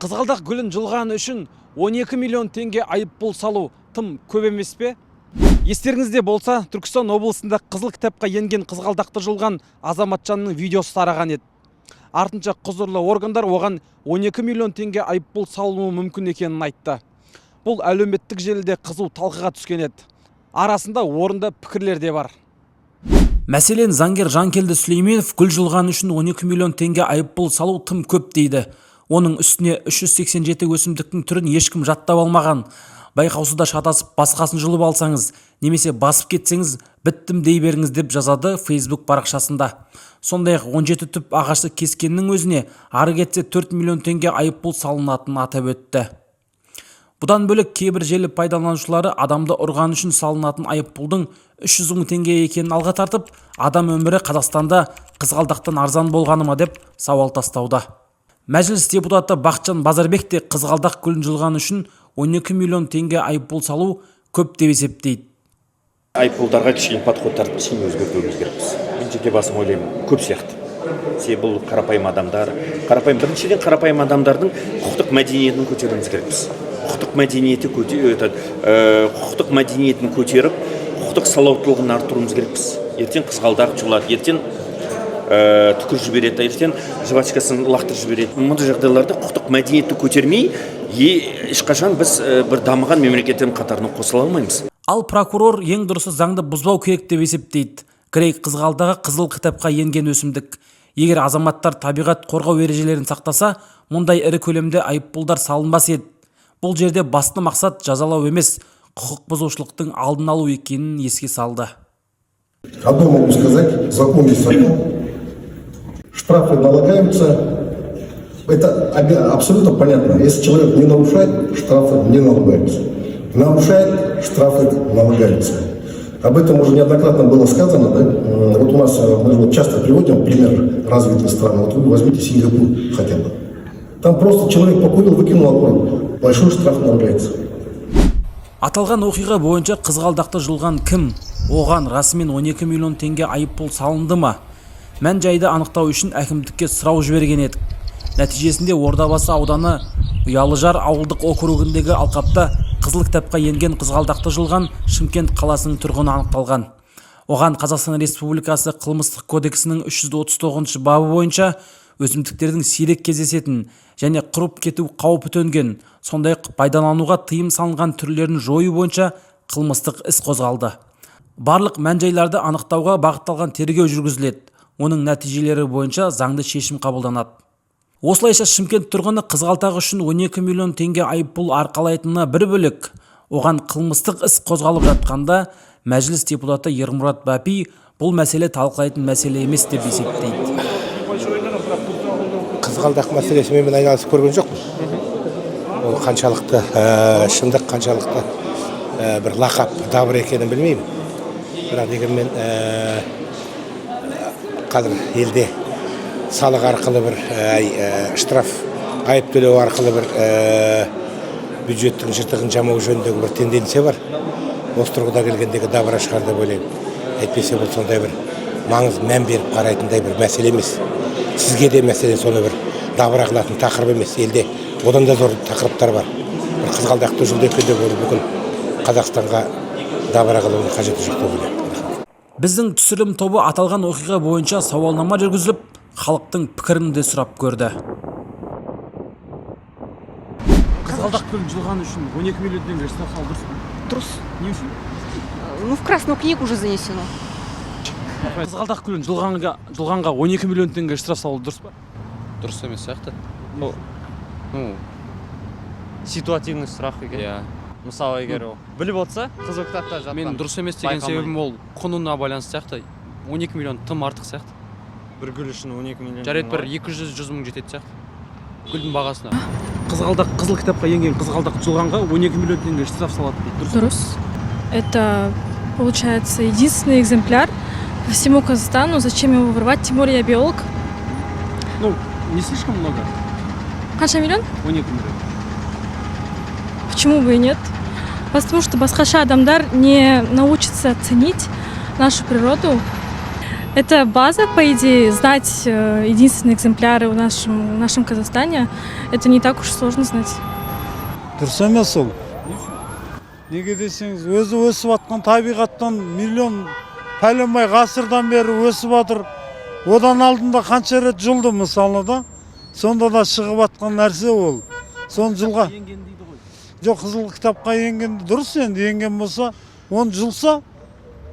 Қызғалдақ гүлін жұлғаны үшін 12 миллион теңге айыппұл салу тым көп емес пе? Естеріңізде болса, Түркістан облысында қызыл кітапқа енген қызғалдақты жұлған азаматшаның видеосы тараған еді. Артынша құзырлы органдар оған 12 миллион теңге айыппұл салынуы мүмкін екенін айтты. Бұл әлеуметтік желіде қызу талқыға түскен еді. Арасында орынды пікірлер де бар. Мәселен, заңгер Жанкелді Сүлейменов гүл жұлғаны үшін 12 миллион теңге айыппұл салу тым көп дейді. Оның үстіне 387 өсімдіктің түрін ешкім жаттап алмаған. Байқаусызда шатасып басқасын жұлып алсаңыз, немесе басып кетсеңіз, біттім дей беріңіз деп жазады Facebook парақшасында. Сондай-ақ 17 түп ағашты кескеннің өзіне ары кетсе 4 миллион теңге айыппұл салынатынын атап өтті. Бұдан бөлек кейбір желі пайдаланушылары адамды ұрған үшін салынатын айыппұлдың 300 мың теңге екенін алға тартып, адам өмірі Қазақстанда қызғалдақтан арзан болғаны ма деп сауал тастауда. Мәжіліс депутаты Бақытжан Базарбек те қызғалдақ гүлін жұлғаны үшін 12 миллион теңге айыппұл салу көп деп есептейді. Айыппұлдарға кішкене подходтарды кішкене өзгертуіміз керекпіз. Мен жеке басым ойлаймын, көп сияқты. Бұл қарапайым адамдар, біріншіден қарапайым адамдардың құқықтық мәдениетін көтеруіміз керекпіз. Құқықтық мәдениетін көтеріп, құқықтық сауаттылығын арттыруымыз керекпіз. Ертең қызғалдақ жұлады, ертең түкір жібереді, ертең жвачкасын лақтырып жібереді. Мұндай жағдайларда құқықтық мәдениетті көтермей, ешқашан біз бір дамыған мемлекеттің қатарына қосыла алмаймыз. Ал прокурор ең дұрысы заңды бұзбау керек деп есептейді. Грейк қызғалдағы қызыл кітапқа енген өсімдік. Егер азаматтар табиғат қорғау ережелерін сақтаса, мұндай ірі көлемде айыппұлдар салынбас еді. Бұл жерде басты мақсат жазалау емес, құқық бұзушылықтың алдын алу екенін еске салды. Одно могу сказать, закон есть закон. Штрафы налагаются. Это абсолютно понятно. Если человек не нарушает, штрафы не налагаются. Нарушает, штрафы налагаются. Об этом уже неоднократно было сказано. Да? Вот у нас, мы часто приводим пример развитых стран. Вот вы возьмите Сингапур хотя бы. Там просто человек покурил, выкинул окурок. Большой штраф налагается. Аталған оқиға бойынша қызғалдақты жұлған кім? Оған расымен 12 миллион теңге айыппұл салынды ма? Мән жайды анықтау үшін әкімдікке сұрау жіберген едік. Нәтижесінде Ордабасы ауданы Ұялыжар ауылдық округіндегі алқапта қызыл кітапқа енген қызғалдақты жұлған Шымкент қаласының тұрғыны анықталған. Оған Қазақстан Республикасы қылмыстық кодексінің 339 бабы бойынша өсімдіктердің сирек кездесетін және құрып кету қаупі төнген, сондай-ақ пайдалануға тыйым салынған түрлерін жою бойынша қылмыстық іс қозғалды. Барлық мән-жайларды анықтауға бағытталған тергеу жүргізіледі. Оның нәтижелері бойынша заңды шешім қабылданады. Осылайша Шымкент тұрғыны қызғалдақ үшін 12 миллион теңге айыппұл арқалайтынына бір бөлек, оған қылмыстық іс қозғалып жатқанда мәжіліс депутаты Ермұрат Бапи бұл мәселе талқылайтын мәселе емес деп есептейді. Қызғалдақ мәселесімен мен айналысып көрген жоқпын. Ол қаншалықты шындық, қаншалықты бір лақап дабыр екенін білмеймін. Бірақ дегенмен қазір елде салық арқылы бір штраф айып төлеу арқылы бір бюджеттің жыртығын жамау жөніндегі бір тенденция бар. Осы тұрғыда келгендегі дабыра шығар деп ойлаймын. Әйтпесе бұл сондай бір маңыз мән беріп қарайтындай бір мәселе емес. Сізге де мәселе соны бір дабыра қылатын тақырып емес. Елде одан да зор тақырыптар бар. Бір қызғалдақты жұлды екен деп ойлап бүкіл Қазақстанға дабыра қылудың қажеті жоқ деп ойлаймын. Біздің түсірілім тобы аталған оқиға бойынша сауалнама жүргізіліп, халықтың пікірін де сұрап көрді. Қызғалдақ гүлін жұлғаны үшін 12 миллион теңге штраф салу дұрыс па? Дұрыс. Не үшін? Ну, в Красную книгу уже занесено. Қызғалдақ гүлін жұлғанға 12 миллион теңге штраф салу дұрыс па? Дұрыс емес сияқты. Ситуативный сұрақ екен. Мысалы, егер ол біліп отса, қызыл кітапта жатқан. Мен дұрыс емес деген себебім ол құнына байланысты сияқты. 12 миллион тым артық сияқты. Бір гүл үшін 12 миллион. Жарайды, бір 200-100 мың жетеді сияқты. Гүлдің бағасына. Қызғалдақ қызыл кітапқа енген қызғалдақ жұлғанға 12 миллион теңге штраф салады дейді. Дұрыс. Это, получается, единственный экземпляр по всему Казахстану. Зачем его вырвать? Тем более я биолог. Ну, не слишком много. Қанша миллион? 12 миллион. Почему бы и нет? Потому что басқаша адамдар не научатся ценить нашу природу. Это база, по идее, знать единственные экземпляры в нашем Казахстане. Это не так уж сложно знать. Дұрыс емес ол. Неге десеңіз, өзі өсіп жатқан табиғаттан миллион пәленбай ғасырдан бері өсіп жатыр. Одан алдында қанша рет жұлды мысалы да. Сонда да шығып жатқан нәрсе ол. Сон жылға. Жоқ, қызыл кітапқа енгенде дұрыс енді енген болса, оны жұлса,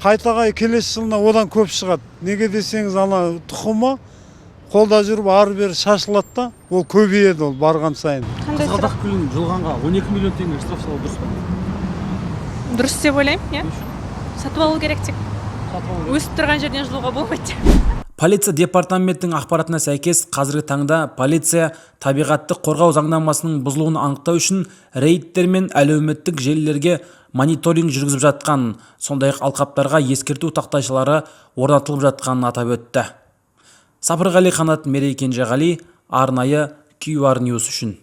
қайтаға келесі жылына одан көп шығады. Неге десеңіз, ана тұқымы қолда жүріп ары бері шашылады да, ол көбейеді ол барған сайын. Қызғалдақ гүлін жұлғанға 12 миллион теңге штраф салу дұрыс па? Дұрыс деп ойлаймын, иә. Сатып алу керек тек. Өсіп тұрған жерден жұлуға болмайды. Полиция департаментінің ақпаратына сәйкес, қазіргі таңда полиция табиғатты қорғау заңнамасының бұзылуын анықтау үшін рейдтер мен әлеуметтік желілерге мониторинг жүргізіп жатқан, сондай-ақ алқаптарға ескерту тақтайшалары орнатылып жатқанын атап өтті. Сапарғали Қанат, Мерей Кенжеғали, арнайы QR News үшін.